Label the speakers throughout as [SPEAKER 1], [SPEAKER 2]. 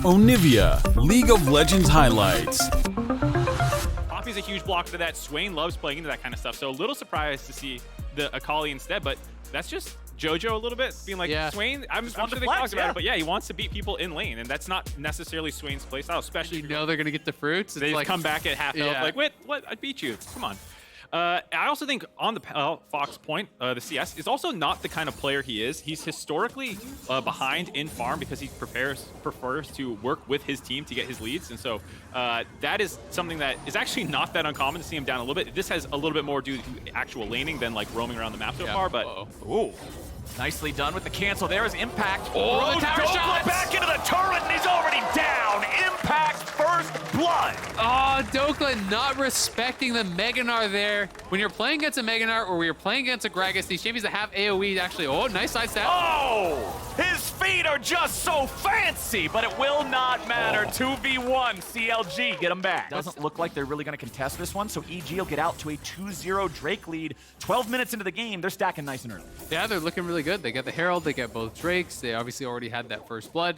[SPEAKER 1] Onivia, League of Legends highlights.
[SPEAKER 2] Poppy's a huge blocker to that. Swain loves playing into that kind of stuff. So a little surprised to see the Akali instead, but that's just JoJo a little bit, being like, Swain, I'm sure they talked about it, but yeah, he wants to beat people in lane, and that's not necessarily Swain's playstyle, especially
[SPEAKER 3] you know they're going to get the fruits.
[SPEAKER 2] They just come back at half health, like, what? I beat you. Come on. I also think on the Fox point, the CS is also not the kind of player he is. He's historically behind in farm because he prefers to work with his team to get his leads. And so that is something that is actually not that uncommon to see him down a little bit. This has a little bit more due to actual laning than like roaming around the map so far. But
[SPEAKER 4] ooh. Nicely done with the cancel. There is Impact.
[SPEAKER 3] Oh, the tower shot
[SPEAKER 4] back into the turret, and he's already down. Impact first blood.
[SPEAKER 3] Oh, Dokla not respecting the Meganar there. When you're playing against a Meganar or when you're playing against a Gragas, these champions that have AoE actually, nice side step.
[SPEAKER 4] Oh, his feet are just so fancy, but it will not matter. 2v1, CLG, get him back. Doesn't look like they're really going to contest this one, so EG will get out to a 2-0 Drake lead. 12 minutes into the game, they're stacking nice and early.
[SPEAKER 3] Yeah, they're looking really good. They get the Herald, they get both Drakes. They obviously already had that first blood.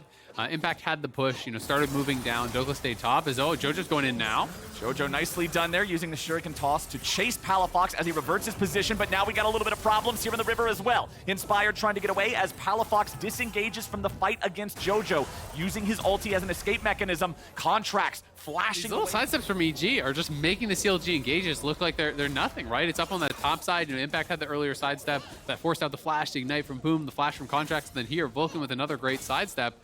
[SPEAKER 3] Impact had the push, started moving down. Dokla stayed top as JoJo's going in now.
[SPEAKER 4] JoJo nicely done there, using the Shuriken toss to chase Palafox as he reverts his position, but now we got a little bit of problems here in the river as well. Inspired trying to get away as Palafox disengages from the fight against JoJo, using his ulti as an escape mechanism. Contracts flashing.
[SPEAKER 3] These little sidesteps from EG are just making the CLG engages look like they're nothing, right? It's up on the top side. Impact had the earlier sidestep that forced out the flash, the ignite from Boom, the flash from Contracts, and then here Vulcan with another great sidestep.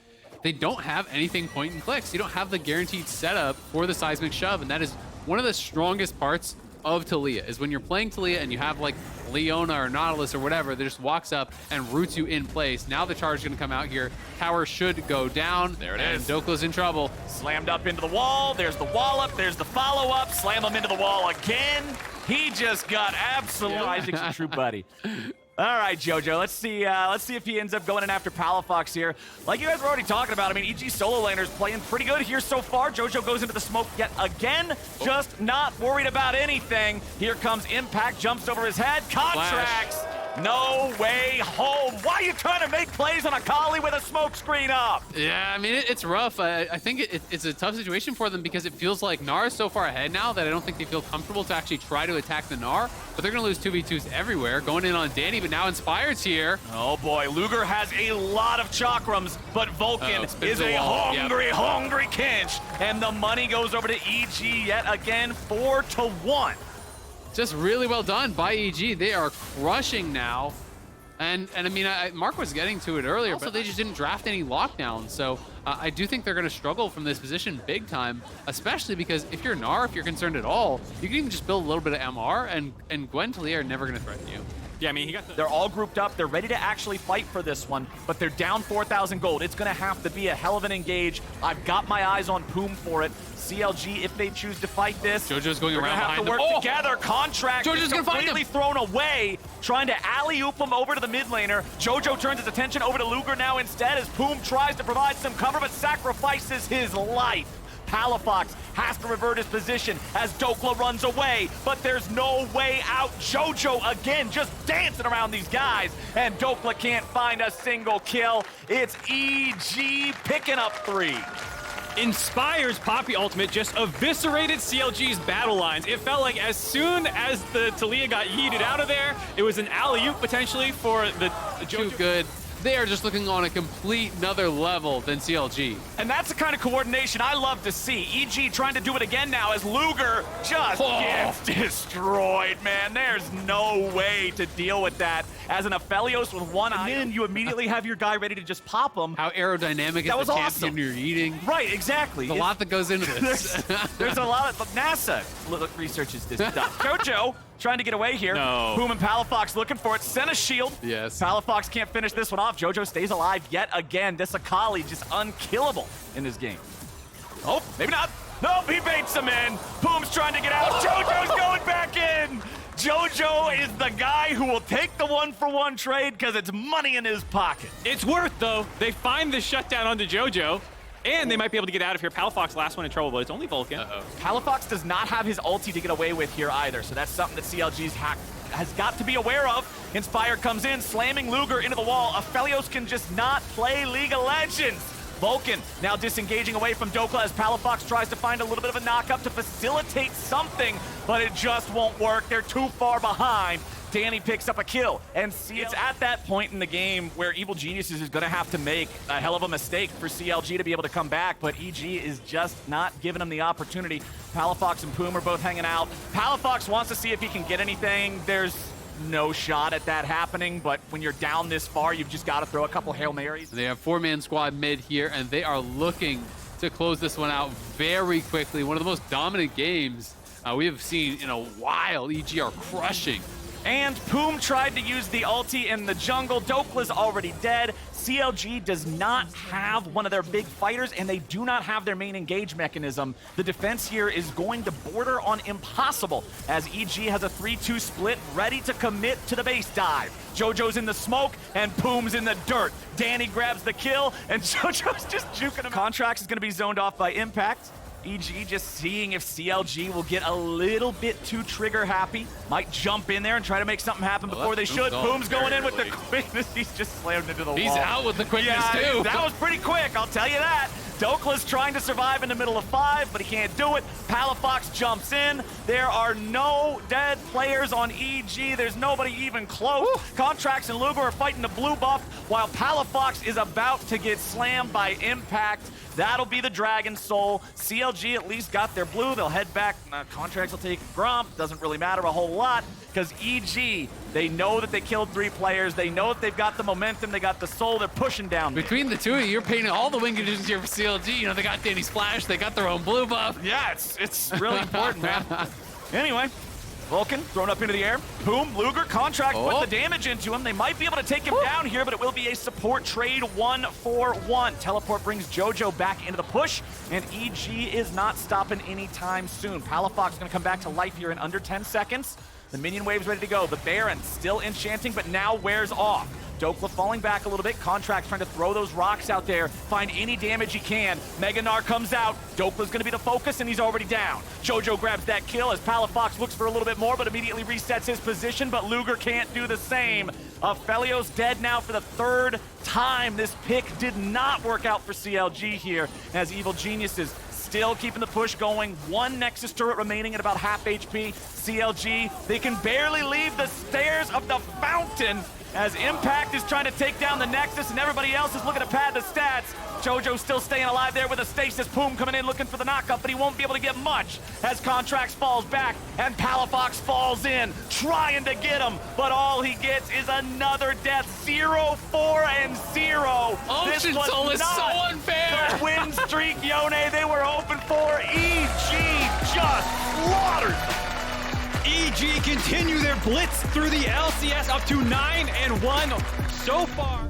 [SPEAKER 3] They don't have anything point and clicks. You don't have the guaranteed setup for the seismic shove, and that is one of the strongest parts of Taliyah, is when you're playing Taliyah and you have like Leona or Nautilus or whatever that just walks up and roots you in place. Now the charge is going to come out here. Tower should go down.
[SPEAKER 4] There it
[SPEAKER 3] is.
[SPEAKER 4] And
[SPEAKER 3] Dokla's in trouble.
[SPEAKER 4] Slammed up into the wall. There's the wallop. There's the follow-up. Slam him into the wall again. He just got absolutely Isaac's a true buddy. All right, JoJo, let's see if he ends up going in after Palafox here. Like you guys were already talking about, I mean, EG solo laner's playing pretty good here so far. JoJo goes into the smoke yet again, just not worried about anything. Here comes Impact, jumps over his head. Contracts, no way home. Why are you trying to make plays on Akali with a smoke screen up?
[SPEAKER 3] Yeah, I mean, it's rough. I think it's a tough situation for them because it feels like Gnar is so far ahead now that I don't think they feel comfortable to actually try to attack the Gnar, but they're going to lose 2v2s everywhere. Going in on Danny, but now Inspired's here.
[SPEAKER 4] Oh boy, Luger has a lot of chakrams, but Vulcan is a hungry Kinch, and the money goes over to EG yet again, 4-1.
[SPEAKER 3] Just really well done by EG. They are crushing now. And I mean, Mark was getting to it earlier, but they just didn't draft any lockdowns. So I do think they're going to struggle from this position big time, especially because if you're Gnar, if you're concerned at all, you can even just build a little bit of MR, and Gwen Taliyah are never going to threaten you.
[SPEAKER 2] yeah, I mean,
[SPEAKER 4] They're all grouped up. They're ready to actually fight for this one, but they're down 4,000 gold. It's going to have to be a hell of an engage. I've got my eyes on Poom for it. CLG, if they choose to fight this,
[SPEAKER 3] JoJo's going around
[SPEAKER 4] behind them. Work together. Contract
[SPEAKER 3] JoJo's gonna find
[SPEAKER 4] completely thrown away, trying to alley-oop him over to the mid laner. JoJo turns his attention over to Luger now instead as Poom tries to provide some cover, but sacrifices his life. Palafox has to revert his position as Dokla runs away, but there's no way out. JoJo again just dancing around these guys, and Dokla can't find a single kill. It's EG picking up 3.
[SPEAKER 2] Inspire's Poppy ultimate just eviscerated CLG's battle lines. It felt like as soon as the Taliyah got yeeted out of there, it was an alley-oop potentially for the
[SPEAKER 3] Too good. They are just looking on a complete another level than CLG.
[SPEAKER 4] And that's the kind of coordination I love to see. EG trying to do it again now as Luger just gets destroyed, man. There's no way to deal with that. As an Aphelios with one eye, and then you immediately have your guy ready to just pop him.
[SPEAKER 3] How aerodynamic is the champion you're eating?
[SPEAKER 4] Right, exactly.
[SPEAKER 3] There's a lot that goes into this.
[SPEAKER 4] There's a lot of NASA researches this stuff. JoJo trying to get away here.
[SPEAKER 2] No.
[SPEAKER 4] Boom and Palafox looking for it. Send a shield.
[SPEAKER 3] Yes.
[SPEAKER 4] Palafox can't finish this one off. JoJo stays alive yet again. This Akali just unkillable in this game. Oh, maybe not. Nope, he baits him in. Boom's trying to get out. JoJo's going back in. JoJo is the guy who will take the 1-for-1 trade because it's money in his pocket.
[SPEAKER 2] It's worth, though. They find the shutdown onto JoJo, and they might be able to get out of here. Palafox last one in trouble, but it's only Vulcan.
[SPEAKER 4] Palafox does not have his ulti to get away with here either, so that's something that CLG's has got to be aware of. Inspire comes in, slamming Luger into the wall. Aphelios can just not play League of Legends. Vulcan now disengaging away from Dokla as Palafox tries to find a little bit of a knock-up to facilitate something, but it just won't work. They're too far behind. Danny picks up a kill, and it's at that point in the game where Evil Geniuses is going to have to make a hell of a mistake for CLG to be able to come back, but EG is just not giving them the opportunity. Palafox and Poom are both hanging out. Palafox wants to see if he can get anything. There's no shot at that happening, but when you're down this far, you've just got to throw a couple Hail Marys.
[SPEAKER 3] They have 4-man squad mid here, and they are looking to close this one out very quickly. One of the most dominant games we have seen in a while. EG are crushing.
[SPEAKER 4] And Poom tried to use the ulti in the jungle. Dokla's already dead. CLG does not have one of their big fighters, and they do not have their main engage mechanism. The defense here is going to border on impossible, as EG has a 3-2 split ready to commit to the base dive. JoJo's in the smoke, and Poom's in the dirt. Danny grabs the kill, and JoJo's just juking him. Contracts is going to be zoned off by Impact. EG just seeing if CLG will get a little bit too trigger happy. Might jump in there and try to make something happen before they should. Poom's going in with the quickness. He's just slammed into the wall.
[SPEAKER 3] He's out with the quickness too.
[SPEAKER 4] That was pretty quick, I'll tell you that. Dokla's trying to survive in the middle of 5, but he can't do it. Palafox jumps in. There are no dead players on EG. There's nobody even close. Contracts and Luger are fighting the blue buff, while Palafox is about to get slammed by Impact. That'll be the Dragon Soul. CLG at least got their blue. They'll head back. Contracts will take Gromp. Doesn't really matter a whole lot because EG, they know that they killed 3 players. They know that they've got the momentum. They got the soul. They're pushing down.
[SPEAKER 3] Between the two of you, you're painting all the win conditions here for CLG. You know, they got Danny Splash. They got their own blue buff.
[SPEAKER 4] Yeah, it's really important, man. Anyway, Vulcan thrown up into the air. Poom, Luger, Contract put the damage into him. They might be able to take him down here, but it will be a support trade 1-for-1. Teleport brings JoJo back into the push, and EG is not stopping anytime soon. Palafox is going to come back to life here in under 10 seconds. The minion wave's ready to go. The Baron still enchanting, but now wears off. Dokla falling back a little bit. Contract trying to throw those rocks out there, find any damage he can. Meganar comes out. Dokla's going to be the focus, and he's already down. JoJo grabs that kill as Palafox looks for a little bit more, but immediately resets his position, but Luger can't do the same. Felio's dead now for the 3rd time. This pick did not work out for CLG here, as Evil Geniuses still keeping the push going. 1 Nexus turret remaining at about half HP. CLG, they can barely leave the stairs of the fountain as Impact is trying to take down the Nexus and everybody else is looking to pad the stats. JoJo's still staying alive there with a stasis. Poom coming in looking for the knockup, but he won't be able to get much as Contracts falls back and Palafox falls in, trying to get him, but all he gets is another death. 0, 4, and 0.
[SPEAKER 3] Ocean Soul is so unfair.
[SPEAKER 4] The win streak, Yone, they were hoping for. EG just slaughtered.
[SPEAKER 5] EG continue their blitz through the LCS up to 9-1 so far.